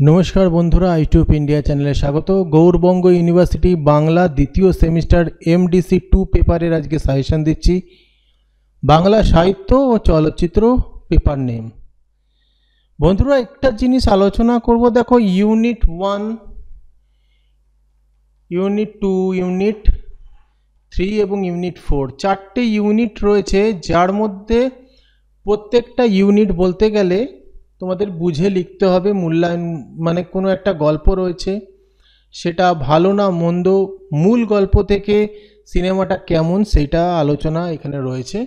नमस्कार बंधुरा YouTube India चैनले स्वागत। गौरबंग यूनिवर्सिटी बांगला द्वितीय सेमिस्टार एमडीसी 2 पेपारेर आज के साजेशन दिচ্ছি। बांगला साहित्य और चलचित्र पेपर नेम। बंधुरा एक जिनिस आलोचना करब, देखो यूनिट 1 यूनिट 2 यूनिट 3 एवं यूनिट 4 चारटे यूनिट रयेछे, जार मध्य प्रत्येकटा यूनिट बोलते गेले তোমাদের বুঝে লিখতে হবে। মূল্যায়ন মানে কোনো একটা গল্প রয়েছে, সেটা ভালো না মন্দ, মূল গল্প থেকে সিনেমাটা কেমন সেটা আলোচনা এখানে রয়েছে।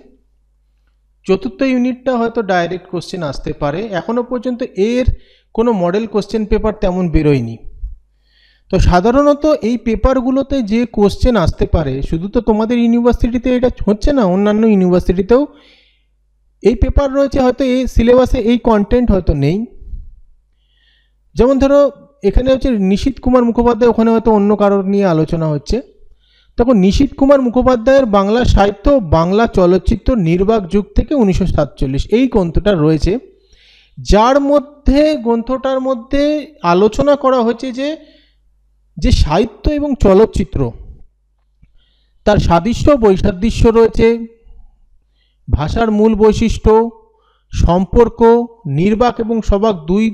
চতুর্থ ইউনিটটা হয়তো ডাইরেক্ট কোশ্চেন আসতে পারে, এখনো পর্যন্ত এর কোনো মডেল কোশ্চেন পেপার তেমন বেরোয়নি। তো সাধারণত এই পেপারগুলোতে যে কোশ্চেন আসতে পারে, শুধু তো তোমাদের ইউনিভার্সিটিতে এটা হচ্ছে না, অন্যান্য ইউনিভার্সিটিতেও এই পেপার রয়েছে, হয়তো এই সিলেবাসে এই কন্টেন্ট হয়তো নেই। যেমন ধরো এখানে হচ্ছে নিশীথ কুমার মুখোপাধ্যায়, ওখানে হয়তো অন্য কারোর নিয়ে আলোচনা হচ্ছে। তখন নিশীথ কুমার মুখোপাধ্যায়ের বাংলা সাহিত্য বাংলা চলচ্চিত্র নির্বাক যুগ থেকে 1947 এই গ্রন্থটা রয়েছে, যার মধ্যে গ্রন্থটার মধ্যে আলোচনা করা হয়েছে যে সাহিত্য এবং চলচ্চিত্র তার সাদৃশ্য বৈসাদৃশ্য রয়েছে, ভাষার মূল বৈশিষ্ট্য, সম্পর্ক, নির্বাক এবং সবাক দুই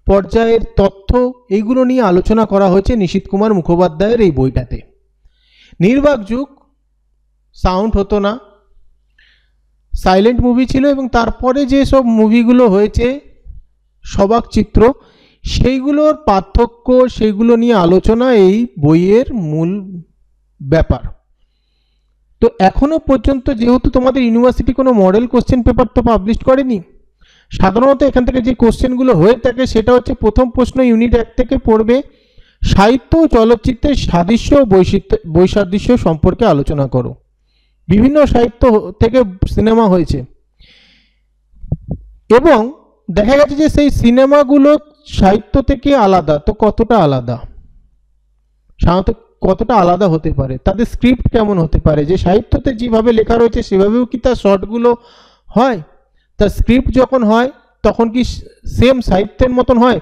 পর্যায়ের তথ্য, এইগুলো নিয়ে আলোচনা করা হয়েছে নিশীথ কুমার মুখোপাধ্যায়ের এই বইটাতে। নির্বাক যুগ সাউন্ড হতো না, সাইলেন্ট মুভি ছিল, এবং তারপরে যে সব মুভিগুলো হয়েছে সবাক চিত্র, সেইগুলোর পার্থক্য, সেইগুলো নিয়ে আলোচনা এই বইয়ের মূল ব্যাপার। তো এখনো পর্যন্ত যেহেতু তোমাদের ইউনিভার্সিটি কোনো মডেল কোশ্চেন পেপার তো পাবলিশ করেনি, সাধারণত এখান থেকে যে কোশ্চেনগুলো হয়ে থাকে সেটা হচ্ছে প্রথম প্রশ্ন ইউনিট 1 থেকে পড়বে সাহিত্য ও চলচ্চিত্রের সাদৃশ্য ও বৈসাদৃশ্য সম্পর্কে আলোচনা করো। বিভিন্ন সাহিত্য থেকে সিনেমা হয়েছে এবং দেখা গেছে যে সেই সিনেমাগুলো সাহিত্য থেকে আলাদা, তো কতটা আলাদা, সাধারণত কতটা আলাদা হতে পারে, তাদের স্ক্রিপ্ট কেমন হতে পারে, যে সাহিত্যতে যেভাবে লেখা রয়েছে সেভাবেও কি তার শর্টগুলো হয়, তার স্ক্রিপ্ট যখন হয় তখন কি সেম সাহিত্যের মতন হয়।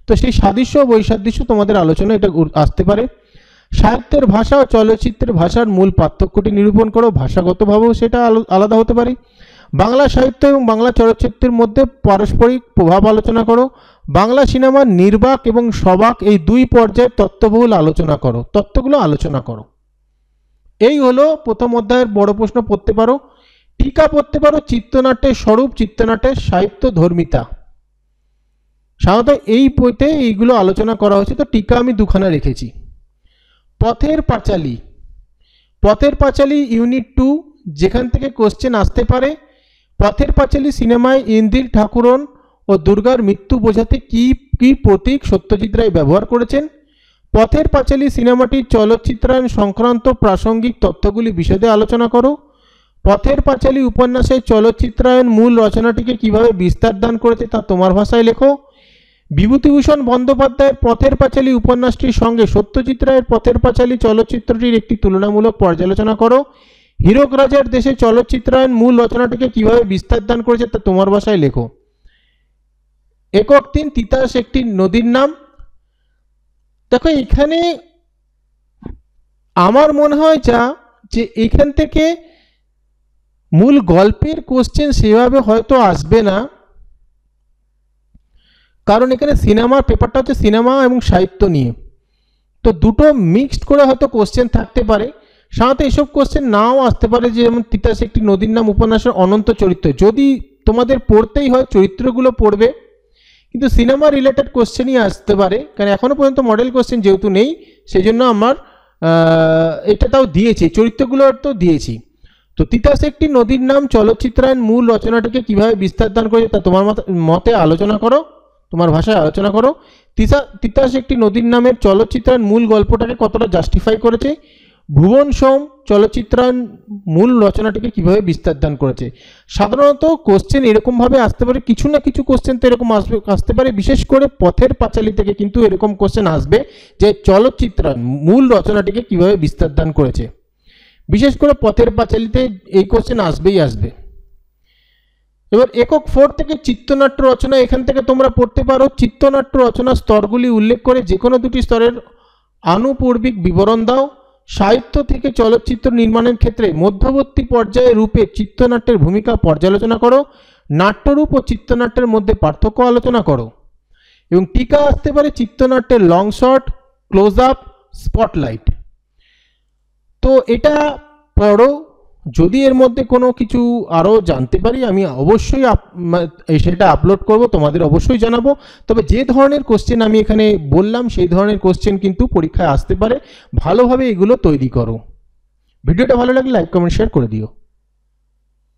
তো সেই সাদৃশ্য বৈসাদৃশ্য তোমাদের আলোচনা এটা আসতে পারে। সাহিত্যের ভাষা ও চলচ্চিত্রের ভাষার মূল পার্থক্যটি নিরূপণ করো, ভাষাগতভাবেও সেটা আলাদা হতে পারে। বাংলা সাহিত্য এবং বাংলা চলচ্চিত্রের মধ্যে পারস্পরিক প্রভাব আলোচনা করো। বাংলা সিনেমার নির্বাক এবং সবাক এই দুই পর্যায়ের তত্ত্ববহুল আলোচনা করো, তত্ত্বগুলো আলোচনা করো। এই হলো প্রথম অধ্যায়ের বড় প্রশ্ন পড়তে পারো। টিকা পড়তে পারো চিত্রনাট্যের স্বরূপ, চিত্রনাট্যের সাহিত্য ধর্মিতা। সাধারণত এই বইতে এইগুলো আলোচনা করা হয়েছে, তো টিকা আমি দুখানা রেখেছি। পথের পাঁচালী, পথের পাঁচালী ইউনিট 2, যেখান থেকে কোশ্চেন আসতে পারে পথের পাঁচালী সিনেমায় ইন্দির ঠাকুরন ও দুর্গার মৃত্যু বোঝাতে কি কি প্রতীক সত্যজিৎ রায় ব্যবহার করেছেন। পথের পাঁচালী সিনেমাটির চলচ্চিত্রায়ন সংক্রান্ত প্রাসঙ্গিক তথ্যগুলি বিশদে আলোচনা করো। পথের পাঁচালী উপন্যাসের চলচ্চিত্রায়ন মূল রচনাটিকে কিভাবে বিস্তার দান করেছে তা তোমার ভাষায় লেখো। বিভূতিভূষণ বন্দ্যোপাধ্যায়ের পথের পাঁচালী উপন্যাসটির সঙ্গে সত্যজিৎ রায়ের পথের পাঁচালী চলচ্চিত্রটির একটি তুলনামূলক পর্যালোচনা করো। হীরক রাজার দেশে চলচ্চিত্রায়ন মূল রচনাটিকে কিভাবে বিস্তার দান করেছে তা তোমার ভাষায় লেখো। একক 3 তিতাস একটি নদীর নাম। দেখো এখানে আমার মনে হয় যে এখান থেকে মূল গল্পের কোশ্চেন সেভাবে হয়তো আসবে না, কারণ এখানে সিনেমার পেপারটা হচ্ছে সিনেমা এবং সাহিত্য নিয়ে, তো দুটো মিক্সড করে হয়তো কোশ্চেন থাকতে পারে। সাথে এসব কোশ্চেন নাও আসতে পারে, যেমন তিতাস একটি নদীর নাম উপন্যাসের অনন্ত চরিত্র, যদি তোমাদের পড়তেই হয় চরিত্রগুলো পড়বে, কিন্তু সিনেমা রিলেটেড কোশ্চেনই আসতে পারে, কারণ এখনো পর্যন্ত মডেল কোশ্চেন যেহেতু নেই সেই জন্য আমার এটা তাও দিয়েছি, চরিত্রগুলো তো দিয়েছি। তো তিতাস একটি নদীর নাম চলচ্চিত্রায়ন মূল রচনাটিকে কিভাবে বিস্তার দান করেছে তা তোমার মতে আলোচনা করো, তোমার ভাষায় আলোচনা করো। তিতাস একটি নদীর নামের চলচ্চিত্রায়ন মূল গল্পটাকে কতটা জাস্টিফাই করেছে। ভুবন সোম চলচ্চিত্রায়ন মূল রচনাটিকে কিভাবে বিস্তার দান করেছে। সাধারণত কোশ্চেন এরকমভাবে আসতে পারে, কিছু না কিছু কোশ্চেন তো এরকম আসতে পারে, বিশেষ করে পথের পাঁচালী থেকে কিন্তু এরকম কোশ্চেন আসবে যে চলচ্চিত্রায়ন মূল রচনাটিকে কিভাবে বিস্তার দান করেছে। বিশেষ করে পথের পাঁচালীতে এই কোশ্চেন আসবেই আসবে। এবার একক 4 থেকে চিত্রনাট্য রচনা, এখান থেকে তোমরা পড়তে পারো চিত্রনাট্য রচনা স্তরগুলি উল্লেখ করে যে কোনো দুটি স্তরের আনুপূর্বিক বিবরণ দাও। সাহিত্য থেকে চলচ্চিত্র নির্মাণের ক্ষেত্রে মধ্যবর্তী পর্যায়ে রূপে চিত্রনাট্যের ভূমিকা পর্যালোচনা করো। নাট্যরূপ ও চিত্রনাট্যের মধ্যে পার্থক্য আলোচনা করো। এবং টিকা আসতে পারে চিত্রনাট্যের long shot, close up, spotlight. তো এটা পড়ো, যদি এর মধ্যে কোনো কিছু আরও জানতে পারি আমি অবশ্যই সেটা আপলোড করব, তোমাদের অবশ্যই জানাবো। তবে যে ধরনের কোশ্চেন আমি এখানে বললাম সেই ধরনের কোশ্চেন কিন্তু পরীক্ষায় আসতে পারে, ভালোভাবে এগুলো তৈরি করো। ভিডিওটা ভালো লাগলে লাইক কমেন্ট শেয়ার করে দিও।